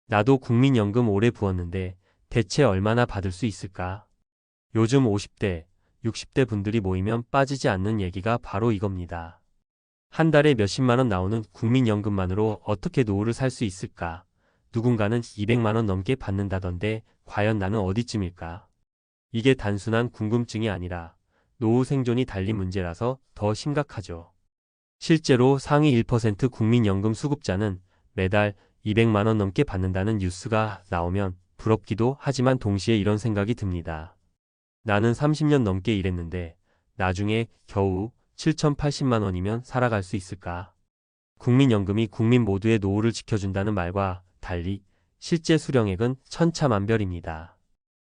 나도 국민연금 오래 부었는데 대체 얼마나 받을 수 있을까? 요즘 50대, 60대 분들이 모이면 빠지지 않는 얘기가 바로 이겁니다. 한 달에 몇십만 원 나오는 국민연금만으로 어떻게 노후를 살 수 있을까? 누군가는 200만 원 넘게 받는다던데 과연 나는 어디쯤일까? 이게 단순한 궁금증이 아니라 노후 생존이 달린 문제라서 더 심각하죠. 실제로 상위 1% 국민연금 수급자는 매달 200만 원 넘게 받는다는 뉴스가 나오면 부럽기도 하지만 동시에 이런 생각이 듭니다. 나는 30년 넘게 일했는데 나중에 겨우 7,080만 원이면 살아갈 수 있을까? 국민연금이 국민 모두의 노후를 지켜준다는 말과 달리 실제 수령액은 천차만별입니다.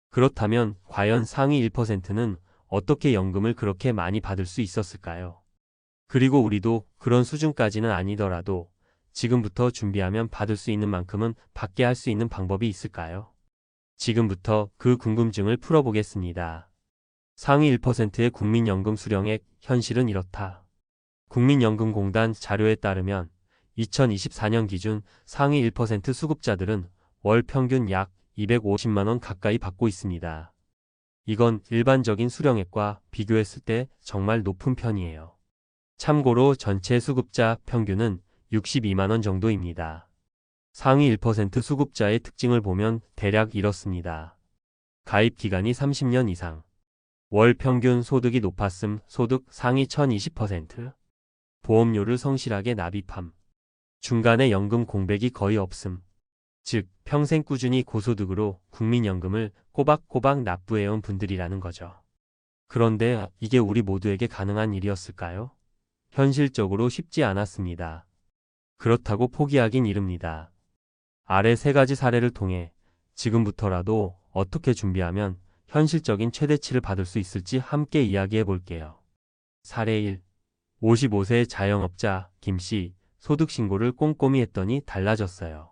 그렇다면 과연 상위 1%는 어떻게 연금을 그렇게 많이 받을 수 있었을까요? 그리고 우리도 그런 수준까지는 아니더라도 지금부터 준비하면 받을 수 있는 만큼은 받게 할 수 있는 방법이 있을까요? 지금부터 그 궁금증을 풀어보겠습니다. 상위 1%의 국민연금 수령액, 현실은 이렇다. 국민연금공단 자료에 따르면 2024년 기준 상위 1% 수급자들은 월 평균 약 250만 원 가까이 받고 있습니다. 이건 일반적인 수령액과 비교했을 때 정말 높은 편이에요. 참고로 전체 수급자 평균은 62만 원 정도입니다. 상위 1% 수급자의 특징을 보면 대략 이렇습니다. 가입 기간이 30년 이상. 월 평균 소득이 높았음, 소득 상위 1020%. 보험료를 성실하게 납입함. 중간에 연금 공백이 거의 없음. 즉, 평생 꾸준히 고소득으로 국민연금을 꼬박꼬박 납부해온 분들이라는 거죠. 그런데 이게 우리 모두에게 가능한 일이었을까요? 현실적으로 쉽지 않았습니다. 그렇다고 포기하긴 이릅니다. 아래 세 가지 사례를 통해 지금부터라도 어떻게 준비하면 현실적인 최대치를 받을 수 있을지 함께 이야기해 볼게요. 사례 1. 55세 자영업자 김씨, 소득 신고를 꼼꼼히 했더니 달라졌어요.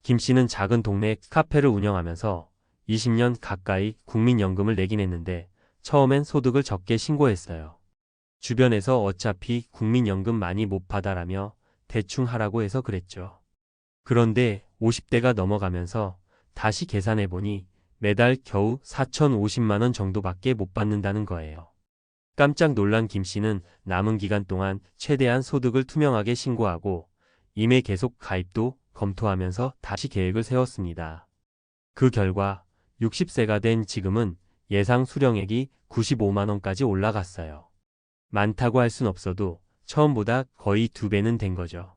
김씨는 작은 동네 카페를 운영하면서 20년 가까이 국민연금을 내긴 했는데 처음엔 소득을 적게 신고했어요. 주변에서 어차피 국민연금 많이 못 받아라며 대충 하라고 해서 그랬죠. 그런데 50대가 넘어가면서 다시 계산해보니 매달 겨우 4,050만 원 정도밖에 못 받는다는 거예요. 깜짝 놀란 김 씨는 남은 기간 동안 최대한 소득을 투명하게 신고하고 임의 계속 가입도 검토하면서 다시 계획을 세웠습니다. 그 결과 60세가 된 지금은 예상 수령액이 95만 원까지 올라갔어요. 많다고 할 순 없어도 처음보다 거의 2배는 된 거죠.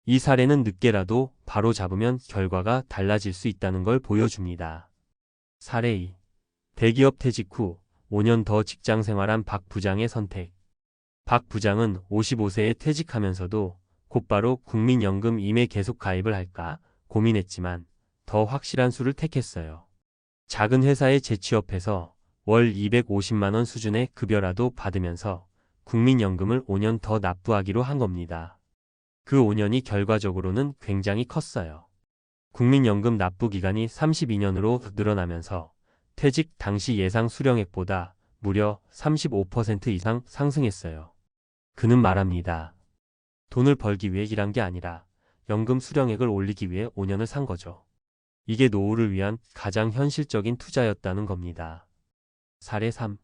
이 사례는 늦게라도 바로 잡으면 결과가 달라질 수 있다는 걸 보여줍니다. 사례 2. 대기업 퇴직 후 5년 더 직장 생활한 박 부장의 선택. 박 부장은 55세에 퇴직하면서도 곧바로 국민연금 임에 계속 가입을 할까 고민했지만 더 확실한 수를 택했어요. 작은 회사에 재취업해서 월 250만 원 수준의 급여라도 받으면서 국민연금을 5년 더 납부하기로 한 겁니다. 그 5년이 결과적으로는 굉장히 컸어요. 국민연금 납부 기간이 32년으로 늘어나면서 퇴직 당시 예상 수령액보다 무려 35% 이상 상승했어요. 그는 말합니다. 돈을 벌기 위해 일한 게 아니라 연금 수령액을 올리기 위해 5년을 산 거죠. 이게 노후를 위한 가장 현실적인 투자였다는 겁니다. 사례 3.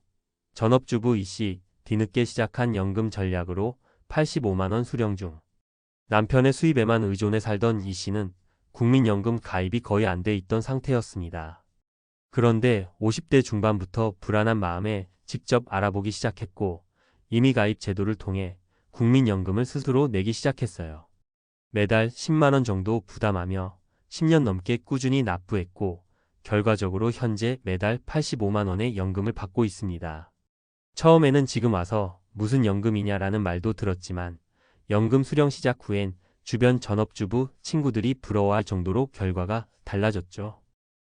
전업주부 E씨, 뒤늦게 시작한 연금 전략으로 85만 원 수령 중. 남편의 수입에만 의존해 살던 E씨는 국민연금 가입이 거의 안 돼 있던 상태였습니다. 그런데 50대 중반부터 불안한 마음에 직접 알아보기 시작했고 임의가입 제도를 통해 국민연금을 스스로 내기 시작했어요. 매달 10만 원 정도 부담하며 10년 넘게 꾸준히 납부했고 결과적으로 현재 매달 85만 원의 연금을 받고 있습니다. 처음에는 지금 와서 무슨 연금이냐라는 말도 들었지만 연금 수령 시작 후엔 주변 전업주부 친구들이 부러워할 정도로 결과가 달라졌죠.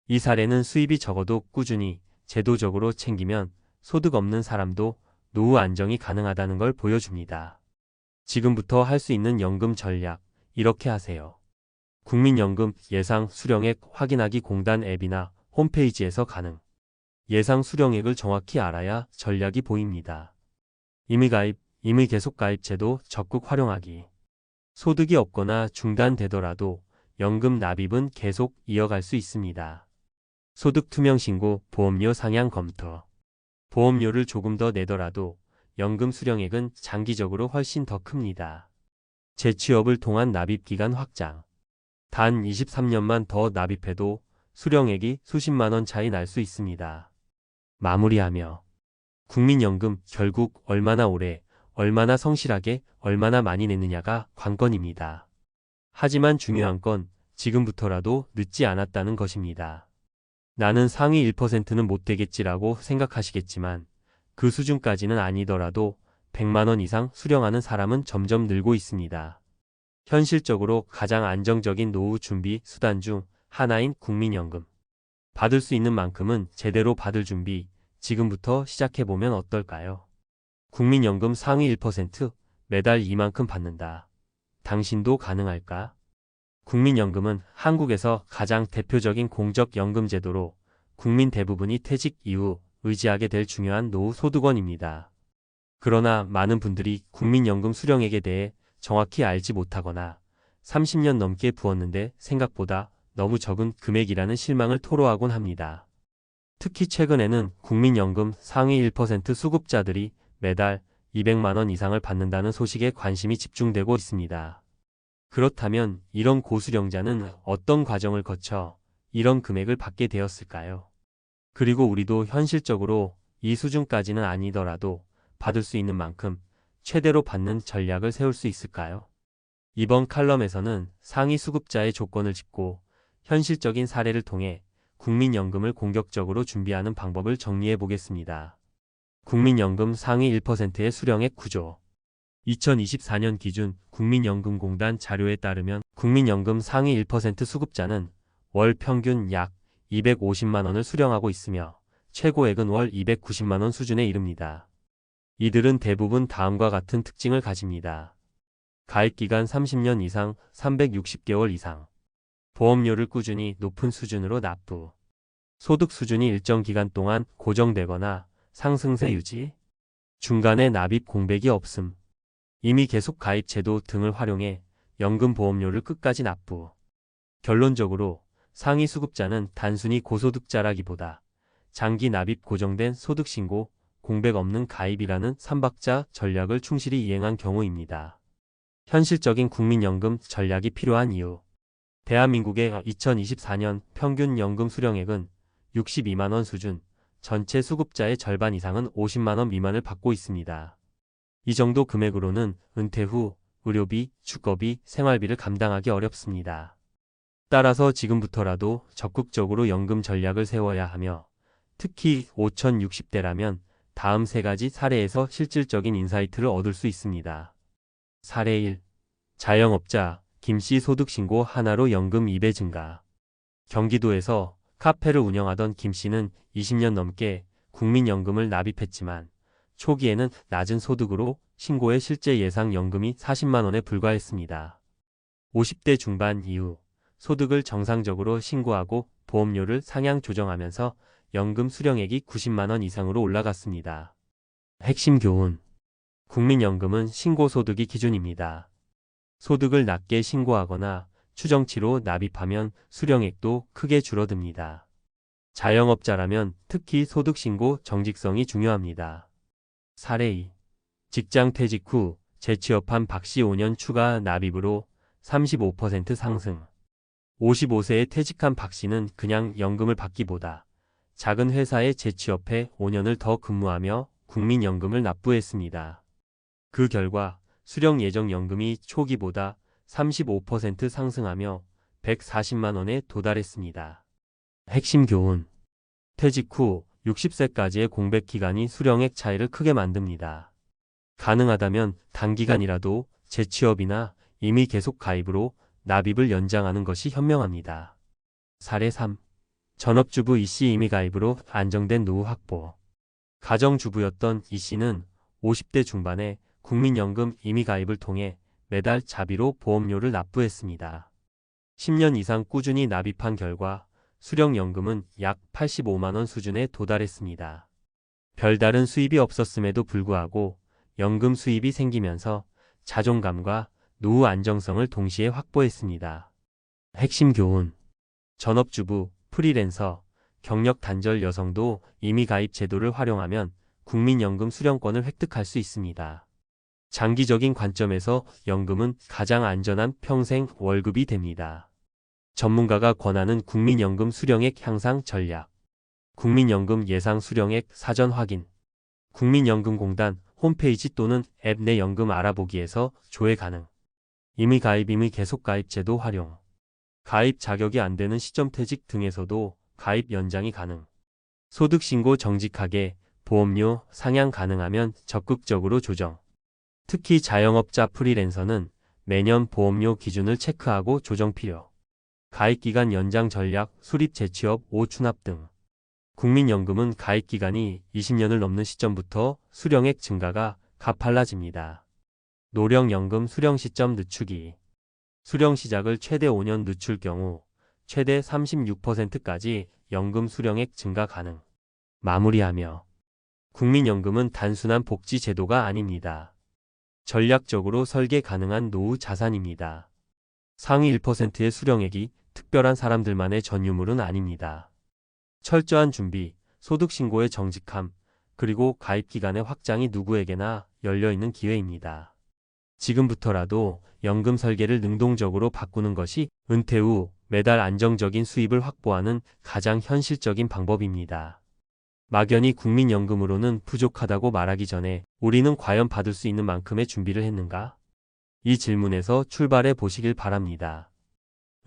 이 사례는 수입이 적어도 꾸준히 제도적으로 챙기면 소득 없는 사람도 노후 안정이 가능하다는 걸 보여줍니다. 지금부터 할 수 있는 연금 전략, 이렇게 하세요. 국민연금 예상 수령액 확인하기 공단 앱이나 홈페이지에서 가능. 예상 수령액을 정확히 알아야 전략이 보입니다. 임의가입, 임의계속가입 제도 적극 활용하기. 소득이 없거나 중단되더라도 연금 납입은 계속 이어갈 수 있습니다. 소득 투명 신고, 보험료 상향 검토. 보험료를 조금 더 내더라도 연금 수령액은 장기적으로 훨씬 더 큽니다. 재취업을 통한 납입 기간 확장. 단 23년만 더 납입해도 수령액이 수십만 원 차이 날 수 있습니다. 마무리하며 국민연금 결국 얼마나 오래, 얼마나 성실하게, 얼마나 많이 내느냐가 관건입니다. 하지만 중요한 건 지금부터라도 늦지 않았다는 것입니다. 나는 상위 1%는 못 되겠지라고 생각하시겠지만 그 수준까지는 아니더라도 100만 원 이상 수령하는 사람은 점점 늘고 있습니다. 현실적으로 가장 안정적인 노후 준비 수단 중 하나인 국민연금. 받을 수 있는 만큼은 제대로 받을 준비, 지금부터 시작해보면 어떨까요? 국민연금 상위 1%, 매달 이만큼 받는다. 당신도 가능할까? 국민연금은 한국에서 가장 대표적인 공적연금제도로 국민 대부분이 퇴직 이후 의지하게 될 중요한 노후 소득원입니다. 그러나 많은 분들이 국민연금 수령액에 대해 정확히 알지 못하거나 30년 넘게 부었는데 생각보다 너무 적은 금액이라는 실망을 토로하곤 합니다. 특히 최근에는 국민연금 상위 1% 수급자들이 매달 200만 원 이상을 받는다는 소식에 관심이 집중되고 있습니다. 그렇다면 이런 고수령자는 어떤 과정을 거쳐 이런 금액을 받게 되었을까요? 그리고 우리도 현실적으로 이 수준까지는 아니더라도 받을 수 있는 만큼 최대로 받는 전략을 세울 수 있을까요? 이번 칼럼에서는 상위 수급자의 조건을 짚고 현실적인 사례를 통해 국민연금을 공격적으로 준비하는 방법을 정리해 보겠습니다. 국민연금 상위 1%의 수령액 구조. 2024년 기준 국민연금공단 자료에 따르면 국민연금 상위 1% 수급자는 월 평균 약 250만 원을 수령하고 있으며 최고액은 월 290만 원 수준에 이릅니다. 이들은 대부분 다음과 같은 특징을 가집니다. 가입기간 30년 이상 360개월 이상. 보험료를 꾸준히 높은 수준으로 납부. 소득 수준이 일정 기간 동안 고정되거나 상승세 유지. 중간에 납입 공백이 없음. 이미 계속 가입 제도 등을 활용해 연금 보험료를 끝까지 납부. 결론적으로 상위 수급자는 단순히 고소득자라기보다 장기 납입 고정된 소득 신고, 공백 없는 가입이라는 3박자 전략을 충실히 이행한 경우입니다. 현실적인 국민연금 전략이 필요한 이유. 대한민국의 2024년 평균 연금 수령액은 62만 원 수준, 전체 수급자의 절반 이상은 50만 원 미만을 받고 있습니다. 이 정도 금액으로는 은퇴 후 의료비, 주거비, 생활비를 감당하기 어렵습니다. 따라서 지금부터라도 적극적으로 연금 전략을 세워야 하며 특히 5060대라면 다음 세 가지 사례에서 실질적인 인사이트를 얻을 수 있습니다. 사례 1. 자영업자 김씨 소득신고 하나로 연금 2배 증가. 경기도에서 카페를 운영하던 김씨는 20년 넘게 국민연금을 납입했지만 초기에는 낮은 소득으로 신고의 실제 예상 연금이 40만 원에 불과했습니다. 50대 중반 이후 소득을 정상적으로 신고하고 보험료를 상향 조정하면서 연금 수령액이 90만 원 이상으로 올라갔습니다. 핵심 교훈. 국민연금은 신고소득이 기준입니다. 소득을 낮게 신고하거나 추정치로 납입하면 수령액도 크게 줄어듭니다. 자영업자라면 특히 소득신고 정직성이 중요합니다. 사례 2. 직장 퇴직 후 재취업한 박씨 5년 추가 납입으로 35% 상승. 55세에 퇴직한 박씨는 그냥 연금을 받기보다 작은 회사에 재취업해 5년을 더 근무하며 국민연금을 납부했습니다. 그 결과 수령 예정 연금이 초기보다 35% 상승하며 140만 원에 도달했습니다. 핵심 교훈. 퇴직 후 60세까지의 공백 기간이 수령액 차이를 크게 만듭니다. 가능하다면 단기간이라도 재취업이나 이미 계속 가입으로 납입을 연장하는 것이 현명합니다. 사례 3. 전업주부 이씨 임의 가입으로 안정된 노후 확보. 가정주부였던 이씨는 50대 중반에 국민연금 임의 가입을 통해 매달 자비로 보험료를 납부했습니다. 10년 이상 꾸준히 납입한 결과 수령연금은 약 85만 원 수준에 도달했습니다. 별다른 수입이 없었음에도 불구하고 연금 수입이 생기면서 자존감과 노후 안정성을 동시에 확보했습니다. 핵심 교훈. 전업주부, 프리랜서, 경력 단절 여성도 임의 가입 제도를 활용하면 국민연금 수령권을 획득할 수 있습니다. 장기적인 관점에서 연금은 가장 안전한 평생 월급이 됩니다. 전문가가 권하는 국민연금 수령액 향상 전략. 국민연금 예상 수령액 사전 확인. 국민연금공단 홈페이지 또는 앱 내 연금 알아보기에서 조회 가능. 임의 가입, 임의 계속 가입 제도 활용. 가입 자격이 안 되는 시점 퇴직 등에서도 가입 연장이 가능. 소득신고 정직하게, 보험료 상향 가능하면 적극적으로 조정. 특히 자영업자 프리랜서는 매년 보험료 기준을 체크하고 조정 필요. 가입기간 연장 전략, 수립 재취업 5추납 등. 국민연금은 가입기간이 20년을 넘는 시점부터 수령액 증가가 가팔라집니다. 노령연금 수령 시점 늦추기. 수령 시작을 최대 5년 늦출 경우 최대 36%까지 연금 수령액 증가 가능. 마무리하며 국민연금은 단순한 복지 제도가 아닙니다. 전략적으로 설계 가능한 노후 자산입니다. 상위 1%의 수령액이 특별한 사람들만의 전유물은 아닙니다. 철저한 준비, 소득신고의 정직함, 그리고 가입기간의 확장이 누구에게나 열려있는 기회입니다. 지금부터라도 연금 설계를 능동적으로 바꾸는 것이 은퇴 후 매달 안정적인 수입을 확보하는 가장 현실적인 방법입니다. 막연히 국민연금으로는 부족하다고 말하기 전에 우리는 과연 받을 수 있는 만큼의 준비를 했는가? 이 질문에서 출발해 보시길 바랍니다.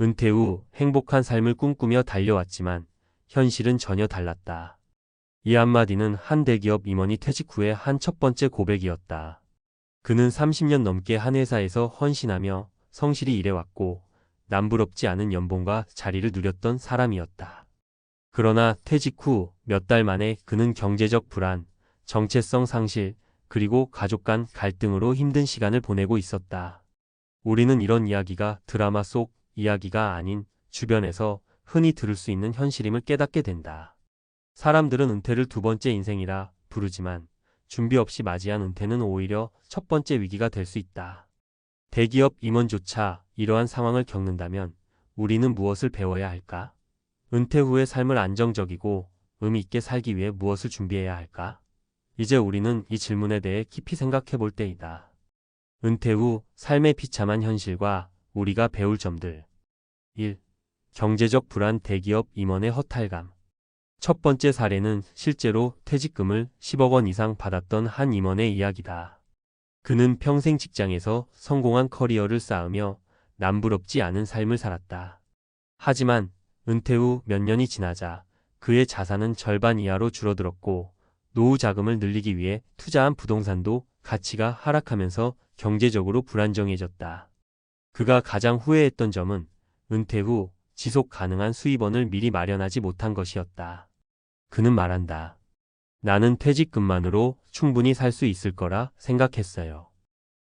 은퇴 후 행복한 삶을 꿈꾸며 달려왔지만 현실은 전혀 달랐다. 이 한마디는 한 대기업 임원이 퇴직 후에 한 첫 번째 고백이었다. 그는 30년 넘게 한 회사에서 헌신하며 성실히 일해왔고 남부럽지 않은 연봉과 자리를 누렸던 사람이었다. 그러나 퇴직 후 몇 달 만에 그는 경제적 불안, 정체성 상실, 그리고 가족 간 갈등으로 힘든 시간을 보내고 있었다. 우리는 이런 이야기가 드라마 속 이야기가 아닌 주변에서 흔히 들을 수 있는 현실임을 깨닫게 된다. 사람들은 은퇴를 두 번째 인생이라 부르지만 준비 없이 맞이한 은퇴는 오히려 첫 번째 위기가 될 수 있다. 대기업 임원조차 이러한 상황을 겪는다면 우리는 무엇을 배워야 할까? 은퇴 후의 삶을 안정적이고 의미 있게 살기 위해 무엇을 준비해야 할까? 이제 우리는 이 질문에 대해 깊이 생각해 볼 때이다. 은퇴 후 삶의 비참한 현실과 우리가 배울 점들. 1. 경제적 불안, 대기업 임원의 허탈감. 첫 번째 사례는 실제로 퇴직금을 10억 원 이상 받았던 한 임원의 이야기다. 그는 평생 직장에서 성공한 커리어를 쌓으며 남부럽지 않은 삶을 살았다. 하지만 은퇴 후 몇 년이 지나자 그의 자산은 절반 이하로 줄어들었고 노후 자금을 늘리기 위해 투자한 부동산도 가치가 하락하면서 경제적으로 불안정해졌다. 그가 가장 후회했던 점은 은퇴 후 지속 가능한 수입원을 미리 마련하지 못한 것이었다. 그는 말한다. 나는 퇴직금만으로 충분히 살 수 있을 거라 생각했어요.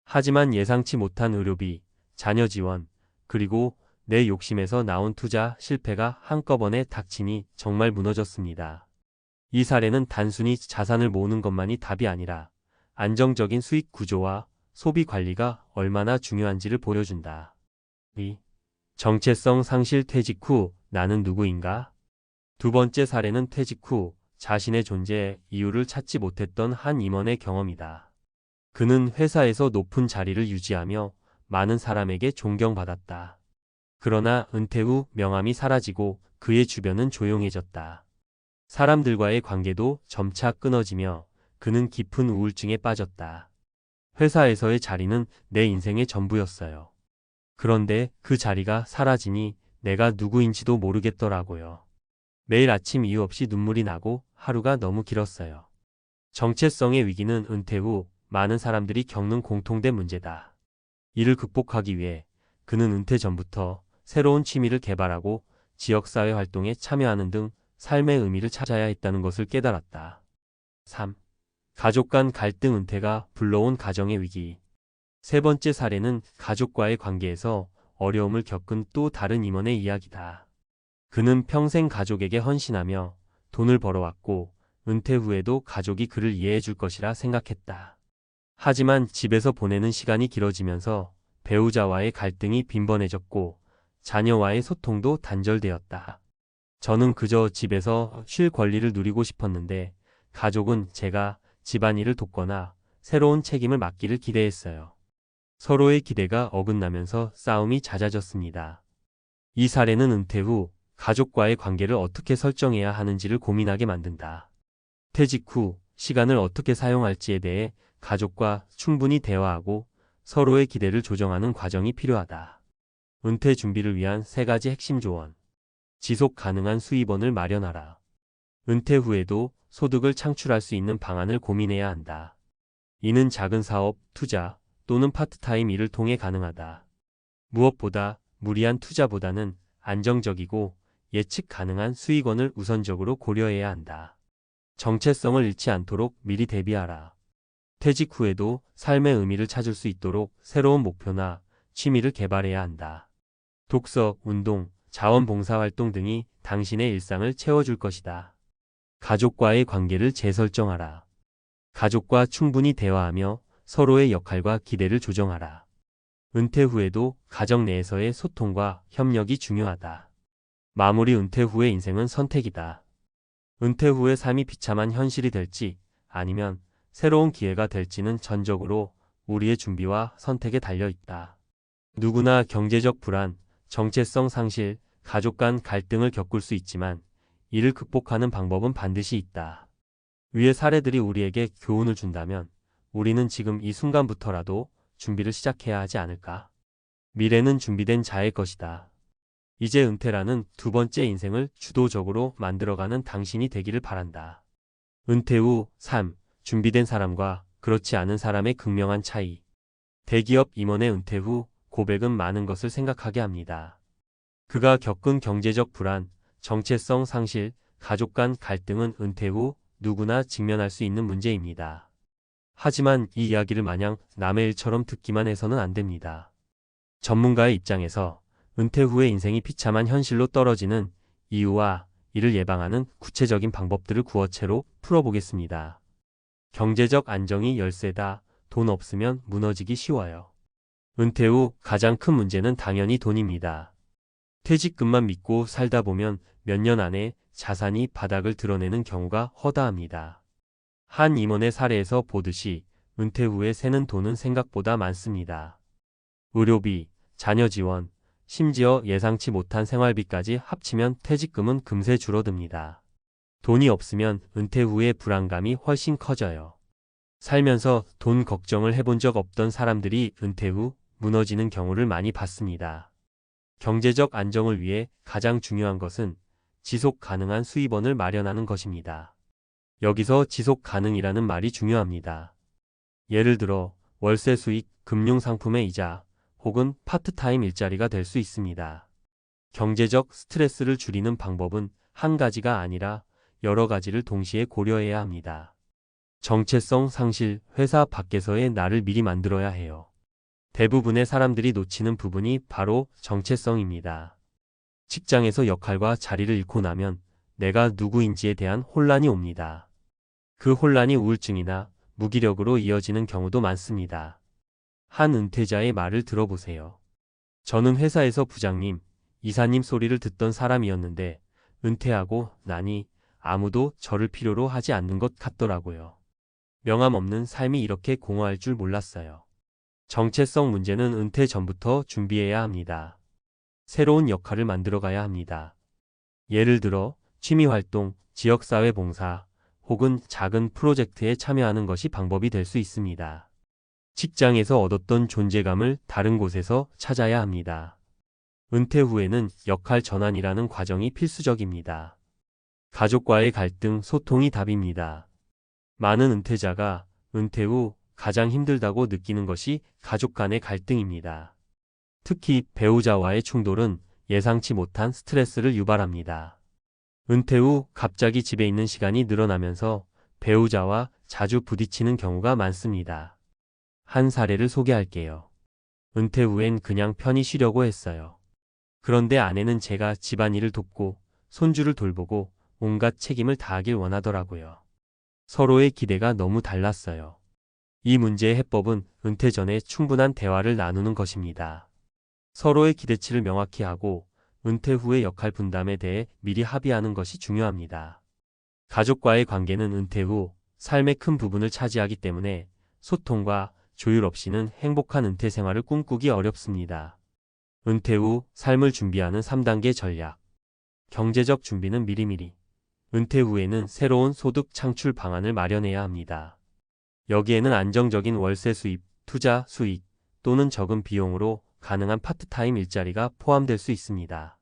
하지만 예상치 못한 의료비, 자녀 지원, 그리고 내 욕심에서 나온 투자 실패가 한꺼번에 닥치니 정말 무너졌습니다. 이 사례는 단순히 자산을 모으는 것만이 답이 아니라 안정적인 수익 구조와 소비 관리가 얼마나 중요한지를 보여준다. 2. 정체성 상실, 퇴직 후 나는 누구인가? 두 번째 사례는 퇴직 후 자신의 존재의 이유를 찾지 못했던 한 임원의 경험이다. 그는 회사에서 높은 자리를 유지하며 많은 사람에게 존경받았다. 그러나 은퇴 후 명함이 사라지고 그의 주변은 조용해졌다. 사람들과의 관계도 점차 끊어지며 그는 깊은 우울증에 빠졌다. 회사에서의 자리는 내 인생의 전부였어요. 그런데 그 자리가 사라지니 내가 누구인지도 모르겠더라고요. 매일 아침 이유 없이 눈물이 나고 하루가 너무 길었어요. 정체성의 위기는 은퇴 후 많은 사람들이 겪는 공통된 문제다. 이를 극복하기 위해 그는 은퇴 전부터 새로운 취미를 개발하고 지역사회 활동에 참여하는 등 삶의 의미를 찾아야 했다는 것을 깨달았다. 3. 가족 간 갈등, 은퇴가 불러온 가정의 위기. 세 번째 사례는 가족과의 관계에서 어려움을 겪은 또 다른 임원의 이야기다. 그는 평생 가족에게 헌신하며 돈을 벌어왔고 은퇴 후에도 가족이 그를 이해해 줄 것이라 생각했다. 하지만 집에서 보내는 시간이 길어지면서 배우자와의 갈등이 빈번해졌고 자녀와의 소통도 단절되었다. 저는 그저 집에서 쉴 권리를 누리고 싶었는데 가족은 제가 집안일을 돕거나 새로운 책임을 맡기를 기대했어요. 서로의 기대가 어긋나면서 싸움이 잦아졌습니다. 이 사례는 은퇴 후 가족과의 관계를 어떻게 설정해야 하는지를 고민하게 만든다. 퇴직 후 시간을 어떻게 사용할지에 대해 가족과 충분히 대화하고 서로의 기대를 조정하는 과정이 필요하다. 은퇴 준비를 위한 3가지 핵심 조언. 지속 가능한 수입원을 마련하라. 은퇴 후에도 소득을 창출할 수 있는 방안을 고민해야 한다. 이는 작은 사업, 투자 또는 파트타임 일을 통해 가능하다. 무엇보다 무리한 투자보다는 안정적이고 예측 가능한 수익원을 우선적으로 고려해야 한다. 정체성을 잃지 않도록 미리 대비하라. 퇴직 후에도 삶의 의미를 찾을 수 있도록 새로운 목표나 취미를 개발해야 한다. 독서, 운동, 자원봉사활동 등이 당신의 일상을 채워줄 것이다. 가족과의 관계를 재설정하라. 가족과 충분히 대화하며 서로의 역할과 기대를 조정하라. 은퇴 후에도 가정 내에서의 소통과 협력이 중요하다. 마무리. 은퇴 후의 인생은 선택이다. 은퇴 후의 삶이 비참한 현실이 될지 아니면 새로운 기회가 될지는 전적으로 우리의 준비와 선택에 달려 있다. 누구나 경제적 불안, 정체성 상실, 가족 간 갈등을 겪을 수 있지만 이를 극복하는 방법은 반드시 있다. 위의 사례들이 우리에게 교훈을 준다면 우리는 지금 이 순간부터라도 준비를 시작해야 하지 않을까? 미래는 준비된 자의 것이다. 이제 은퇴라는 2번째 인생을 주도적으로 만들어가는 당신이 되기를 바란다. 은퇴 후 삶, 준비된 사람과 그렇지 않은 사람의 극명한 차이. 대기업 임원의 은퇴 후 고백은 많은 것을 생각하게 합니다. 그가 겪은 경제적 불안, 정체성 상실, 가족 간 갈등은 은퇴 후 누구나 직면할 수 있는 문제입니다. 하지만 이 이야기를 마냥 남의 일처럼 듣기만 해서는 안 됩니다. 전문가의 입장에서 은퇴 후의 인생이 비참한 현실로 떨어지는 이유와 이를 예방하는 구체적인 방법들을 구어체로 풀어보겠습니다. 경제적 안정이 열쇠다. 돈 없으면 무너지기 쉬워요. 은퇴 후 가장 큰 문제는 당연히 돈입니다. 퇴직금만 믿고 살다 보면 몇 년 안에 자산이 바닥을 드러내는 경우가 허다합니다. 한 임원의 사례에서 보듯이 은퇴 후에 새는 돈은 생각보다 많습니다. 의료비, 자녀 지원, 심지어 예상치 못한 생활비까지 합치면 퇴직금은 금세 줄어듭니다. 돈이 없으면 은퇴 후의 불안감이 훨씬 커져요. 살면서 돈 걱정을 해본 적 없던 사람들이 은퇴 후 무너지는 경우를 많이 봤습니다. 경제적 안정을 위해 가장 중요한 것은 지속 가능한 수입원을 마련하는 것입니다. 여기서 지속 가능이라는 말이 중요합니다. 예를 들어 월세 수익, 금융상품의 이자, 혹은 파트타임 일자리가 될 수 있습니다. 경제적 스트레스를 줄이는 방법은 한 가지가 아니라 여러 가지를 동시에 고려해야 합니다. 정체성 상실, 회사 밖에서의 나를 미리 만들어야 해요. 대부분의 사람들이 놓치는 부분이 바로 정체성입니다. 직장에서 역할과 자리를 잃고 나면 내가 누구인지에 대한 혼란이 옵니다. 그 혼란이 우울증이나 무기력으로 이어지는 경우도 많습니다. 한 은퇴자의 말을 들어보세요. 저는 회사에서 부장님, 이사님 소리를 듣던 사람이었는데 은퇴하고 나니 아무도 저를 필요로 하지 않는 것 같더라고요. 명함 없는 삶이 이렇게 공허할 줄 몰랐어요. 정체성 문제는 은퇴 전부터 준비해야 합니다. 새로운 역할을 만들어가야 합니다. 예를 들어 취미활동, 지역사회 봉사, 혹은 작은 프로젝트에 참여하는 것이 방법이 될 수 있습니다. 직장에서 얻었던 존재감을 다른 곳에서 찾아야 합니다. 은퇴 후에는 역할 전환이라는 과정이 필수적입니다. 가족과의 갈등, 소통이 답입니다. 많은 은퇴자가 은퇴 후 가장 힘들다고 느끼는 것이 가족 간의 갈등입니다. 특히 배우자와의 충돌은 예상치 못한 스트레스를 유발합니다. 은퇴 후 갑자기 집에 있는 시간이 늘어나면서 배우자와 자주 부딪히는 경우가 많습니다. 한 사례를 소개할게요. 은퇴 후엔 그냥 편히 쉬려고 했어요. 그런데 아내는 제가 집안일을 돕고 손주를 돌보고 온갖 책임을 다하길 원하더라고요. 서로의 기대가 너무 달랐어요. 이 문제의 해법은 은퇴 전에 충분한 대화를 나누는 것입니다. 서로의 기대치를 명확히 하고 은퇴 후의 역할 분담에 대해 미리 합의하는 것이 중요합니다. 가족과의 관계는 은퇴 후 삶의 큰 부분을 차지하기 때문에 소통과 조율 없이는 행복한 은퇴 생활을 꿈꾸기 어렵습니다. 은퇴 후 삶을 준비하는 3단계 전략. 경제적 준비는 미리미리. 은퇴 후에는 새로운 소득 창출 방안을 마련해야 합니다. 여기에는 안정적인 월세 수입, 투자 수익 또는 적은 비용으로 가능한 파트타임 일자리가 포함될 수 있습니다.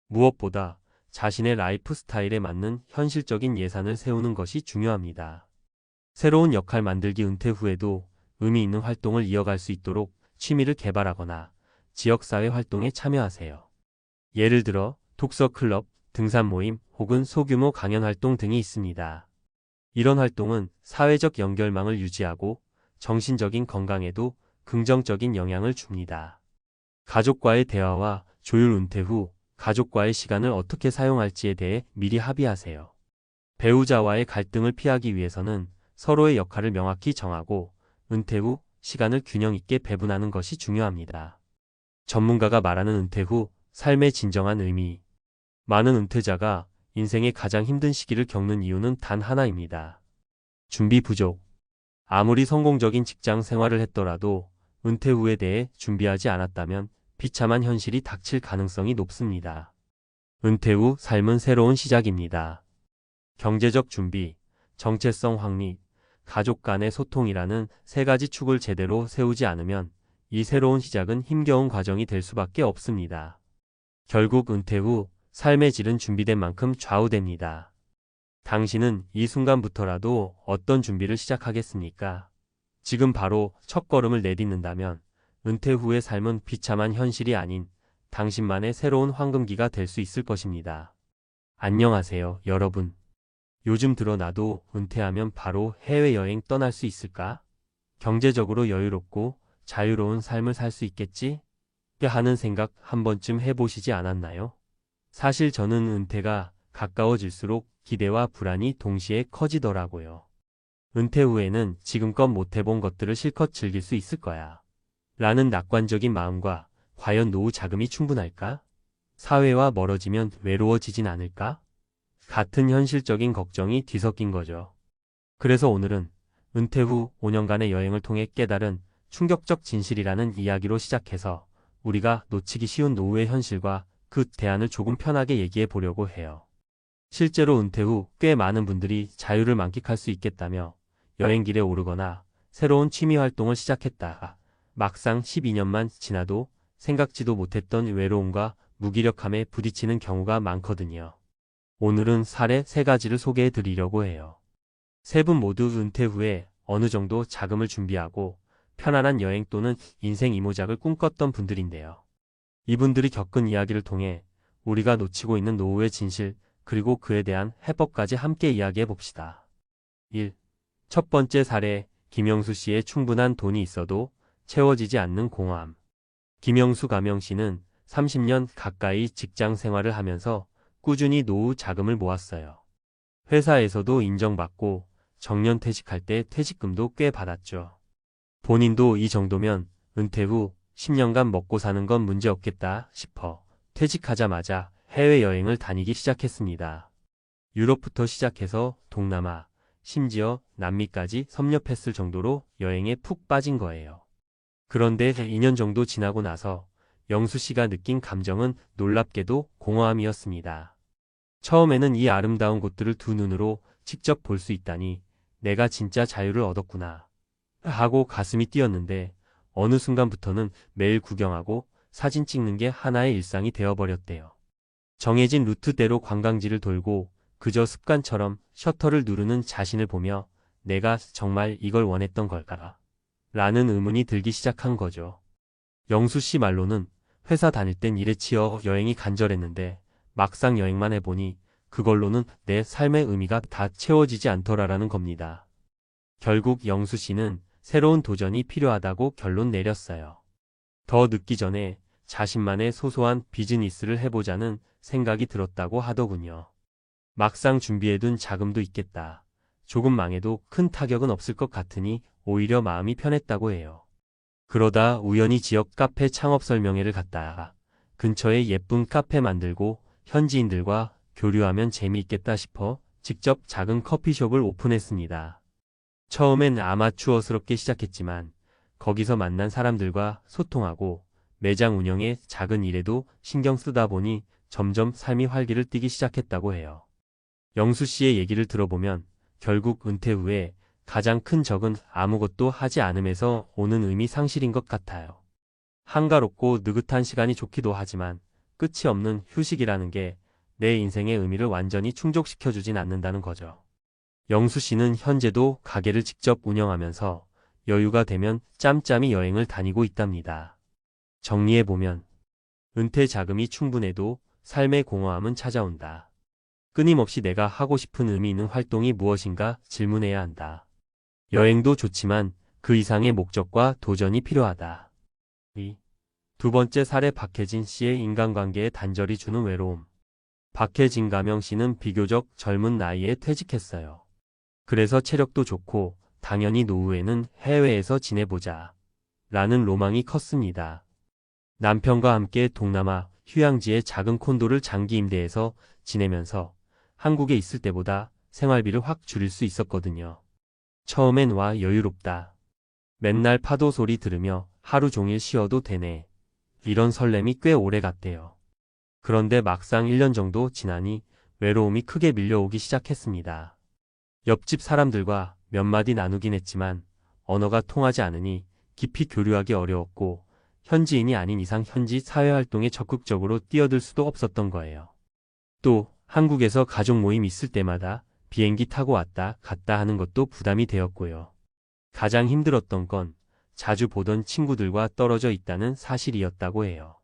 무엇보다 자신의 라이프 스타일에 맞는 현실적인 예산을 세우는 것이 중요합니다. 새로운 역할 만들기. 은퇴 후에도 의미 있는 활동을 이어갈 수 있도록 취미를 개발하거나 지역사회 활동에 참여하세요. 예를 들어 독서 클럽, 등산 모임 혹은 소규모 강연 활동 등이 있습니다. 이런 활동은 사회적 연결망을 유지하고 정신적인 건강에도 긍정적인 영향을 줍니다. 가족과의 대화와 조율. 은퇴 후 가족과의 시간을 어떻게 사용할지에 대해 미리 합의하세요. 배우자와의 갈등을 피하기 위해서는 서로의 역할을 명확히 정하고 은퇴 후 시간을 균형 있게 배분하는 것이 중요합니다. 전문가가 말하는 은퇴 후 삶의 진정한 의미. 많은 은퇴자가 인생의 가장 힘든 시기를 겪는 이유는 단 하나입니다. 준비 부족. 아무리 성공적인 직장 생활을 했더라도 은퇴 후에 대해 준비하지 않았다면 비참한 현실이 닥칠 가능성이 높습니다. 은퇴 후 삶은 새로운 시작입니다. 경제적 준비, 정체성 확립, 가족 간의 소통이라는 세 가지 축을 제대로 세우지 않으면 이 새로운 시작은 힘겨운 과정이 될 수밖에 없습니다. 결국 은퇴 후 삶의 질은 준비된 만큼 좌우됩니다. 당신은 이 순간부터라도 어떤 준비를 시작하겠습니까? 지금 바로 첫걸음을 내딛는다면 은퇴 후의 삶은 비참한 현실이 아닌 당신만의 새로운 황금기가 될 수 있을 것입니다. 안녕하세요, 여러분. 요즘 들어 나도 은퇴하면 바로 해외여행 떠날 수 있을까? 경제적으로 여유롭고 자유로운 삶을 살 수 있겠지? 하는 생각 한 번쯤 해보시지 않았나요? 사실 저는 은퇴가 가까워질수록 기대와 불안이 동시에 커지더라고요. 은퇴 후에는 지금껏 못해본 것들을 실컷 즐길 수 있을 거야. 라는 낙관적인 마음과 과연 노후 자금이 충분할까? 사회와 멀어지면 외로워지진 않을까? 같은 현실적인 걱정이 뒤섞인 거죠. 그래서 오늘은 은퇴 후 5년간의 여행을 통해 깨달은 충격적 진실이라는 이야기로 시작해서 우리가 놓치기 쉬운 노후의 현실과 그 대안을 조금 편하게 얘기해 보려고 해요. 실제로 은퇴 후 꽤 많은 분들이 자유를 만끽할 수 있겠다며 여행길에 오르거나 새로운 취미 활동을 시작했다가 막상 12년만 지나도 생각지도 못했던 외로움과 무기력함에 부딪히는 경우가 많거든요. 오늘은 사례 3가지를 소개해 드리려고 해요. 세 분 모두 은퇴 후에 어느 정도 자금을 준비하고 편안한 여행 또는 인생 이모작을 꿈꿨던 분들인데요. 이분들이 겪은 이야기를 통해 우리가 놓치고 있는 노후의 진실 그리고 그에 대한 해법까지 함께 이야기해 봅시다. 1. 첫 번째 사례, 김영수 씨의 충분한 돈이 있어도 채워지지 않는 공허함. 김영수 가명 씨는 30년 가까이 직장 생활을 하면서 꾸준히 노후 자금을 모았어요. 회사에서도 인정받고 정년퇴직할 때 퇴직금도 꽤 받았죠. 본인도 이 정도면 은퇴 후 10년간 먹고 사는 건 문제 없겠다 싶어 퇴직하자마자 해외여행을 다니기 시작했습니다. 유럽부터 시작해서 동남아, 심지어 남미까지 섭렵했을 정도로 여행에 푹 빠진 거예요. 그런데 2년 정도 지나고 나서 영수 씨가 느낀 감정은 놀랍게도 공허함이었습니다. 처음에는 이 아름다운 곳들을 두 눈으로 직접 볼 수 있다니 내가 진짜 자유를 얻었구나 하고 가슴이 뛰었는데 어느 순간부터는 매일 구경하고 사진 찍는 게 하나의 일상이 되어버렸대요. 정해진 루트대로 관광지를 돌고 그저 습관처럼 셔터를 누르는 자신을 보며 내가 정말 이걸 원했던 걸까? 라는 의문이 들기 시작한 거죠. 영수 씨 말로는 회사 다닐 땐 일에 치여 여행이 간절했는데 막상 여행만 해보니 그걸로는 내 삶의 의미가 다 채워지지 않더라라는 겁니다. 결국 영수 씨는 새로운 도전이 필요하다고 결론 내렸어요. 더 늦기 전에 자신만의 소소한 비즈니스를 해보자는 생각이 들었다고 하더군요. 막상 준비해둔 자금도 있겠다. 조금 망해도 큰 타격은 없을 것 같으니 오히려 마음이 편했다고 해요. 그러다 우연히 지역 카페 창업 설명회를 갔다가 근처에 예쁜 카페 만들고 현지인들과 교류하면 재미있겠다 싶어 직접 작은 커피숍을 오픈했습니다. 처음엔 아마추어스럽게 시작했지만 거기서 만난 사람들과 소통하고 매장 운영에 작은 일에도 신경 쓰다 보니 점점 삶이 활기를 띠기 시작했다고 해요. 영수 씨의 얘기를 들어보면 결국 은퇴 후에 가장 큰 적은 아무것도 하지 않음에서 오는 의미 상실인 것 같아요. 한가롭고 느긋한 시간이 좋기도 하지만 끝이 없는 휴식이라는 게 내 인생의 의미를 완전히 충족시켜주진 않는다는 거죠. 영수 씨는 현재도 가게를 직접 운영하면서 여유가 되면 짬짬이 여행을 다니고 있답니다. 정리해보면 은퇴 자금이 충분해도 삶의 공허함은 찾아온다. 끊임없이 내가 하고 싶은 의미 있는 활동이 무엇인가 질문해야 한다. 여행도 좋지만 그 이상의 목적과 도전이 필요하다. 두 번째 사례 박혜진 씨의 인간관계에 단절이 주는 외로움. 박혜진 가명 씨는 비교적 젊은 나이에 퇴직했어요. 그래서 체력도 좋고 당연히 노후에는 해외에서 지내보자 라는 로망이 컸습니다. 남편과 함께 동남아 휴양지의 작은 콘도를 장기 임대해서 지내면서 한국에 있을 때보다 생활비를 확 줄일 수 있었거든요. 처음엔 와 여유롭다. 맨날 파도 소리 들으며 하루 종일 쉬어도 되네. 이런 설렘이 꽤 오래 갔대요. 그런데 막상 1년 정도 지나니 외로움이 크게 밀려오기 시작했습니다. 옆집 사람들과 몇 마디 나누긴 했지만 언어가 통하지 않으니 깊이 교류하기 어려웠고 현지인이 아닌 이상 현지 사회활동에 적극적으로 뛰어들 수도 없었던 거예요. 또 한국에서 가족 모임 있을 때마다 비행기 타고 왔다 갔다 하는 것도 부담이 되었고요. 가장 힘들었던 건 자주 보던 친구들과 떨어져 있다는 사실이었다고 해요.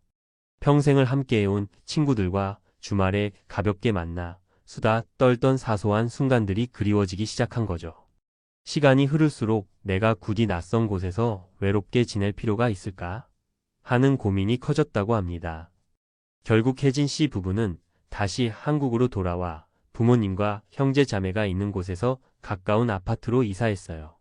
평생을 함께해온 친구들과 주말에 가볍게 만나 수다 떨던 사소한 순간들이 그리워지기 시작한 거죠. 시간이 흐를수록 내가 굳이 낯선 곳에서 외롭게 지낼 필요가 있을까 하는 고민이 커졌다고 합니다. 결국 혜진 씨 부부는 다시 한국으로 돌아와 부모님과 형제 자매가 있는 곳에서 가까운 아파트로 이사했어요.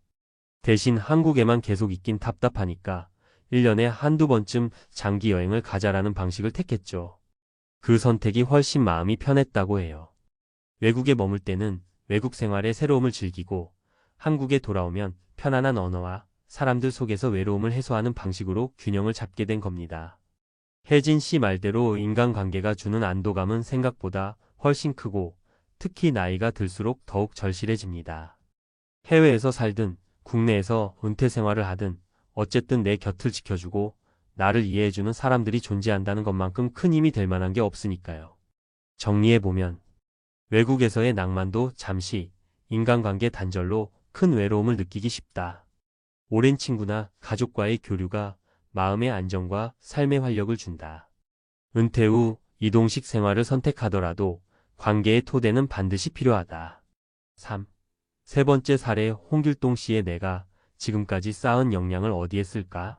대신 한국에만 계속 있긴 답답하니까 1년에 한두 번쯤 장기 여행을 가자라는 방식을 택했죠. 그 선택이 훨씬 마음이 편했다고 해요. 외국에 머물 때는 외국 생활의 새로움을 즐기고 한국에 돌아오면 편안한 언어와 사람들 속에서 외로움을 해소하는 방식으로 균형을 잡게 된 겁니다. 혜진 씨 말대로 인간관계가 주는 안도감은 생각보다 훨씬 크고 특히 나이가 들수록 더욱 절실해집니다. 해외에서 살든 국내에서 은퇴 생활을 하든 어쨌든 내 곁을 지켜주고 나를 이해해주는 사람들이 존재한다는 것만큼 큰 힘이 될 만한 게 없으니까요. 정리해보면 외국에서의 낭만도 잠시, 인간관계 단절로 큰 외로움을 느끼기 쉽다. 오랜 친구나 가족과의 교류가 마음의 안정과 삶의 활력을 준다. 은퇴 후 이동식 생활을 선택하더라도 관계의 토대는 반드시 필요하다. 3. 세 번째 사례 홍길동 씨의 내가 지금까지 쌓은 역량을 어디에 쓸까?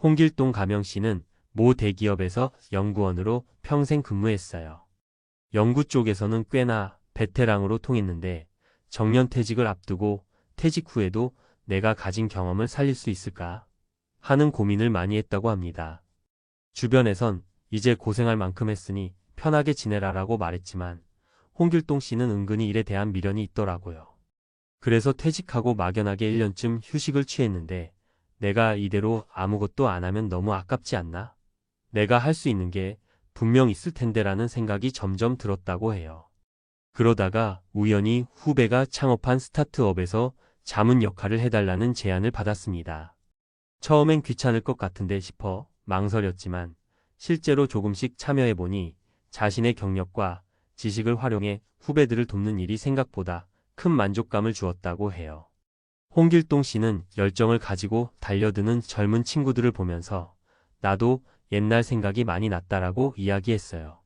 홍길동 가명 씨는 모 대기업에서 연구원으로 평생 근무했어요. 연구 쪽에서는 꽤나 베테랑으로 통했는데 정년퇴직을 앞두고 퇴직 후에도 내가 가진 경험을 살릴 수 있을까 하는 고민을 많이 했다고 합니다. 주변에선 이제 고생할 만큼 했으니 편하게 지내라라고 말했지만 홍길동 씨는 은근히 일에 대한 미련이 있더라고요. 그래서 퇴직하고 막연하게 1년쯤 휴식을 취했는데 내가 이대로 아무것도 안 하면 너무 아깝지 않나? 내가 할 수 있는 게 분명 있을 텐데라는 생각이 점점 들었다고 해요. 그러다가 우연히 후배가 창업한 스타트업에서 자문 역할을 해달라는 제안을 받았습니다. 처음엔 귀찮을 것 같은데 싶어 망설였지만 실제로 조금씩 참여해보니 자신의 경력과 지식을 활용해 후배들을 돕는 일이 생각보다 큰 만족감을 주었다고 해요. 홍길동 씨는 열정을 가지고 달려드는 젊은 친구들을 보면서 나도 옛날 생각이 많이 났다라고 이야기했어요.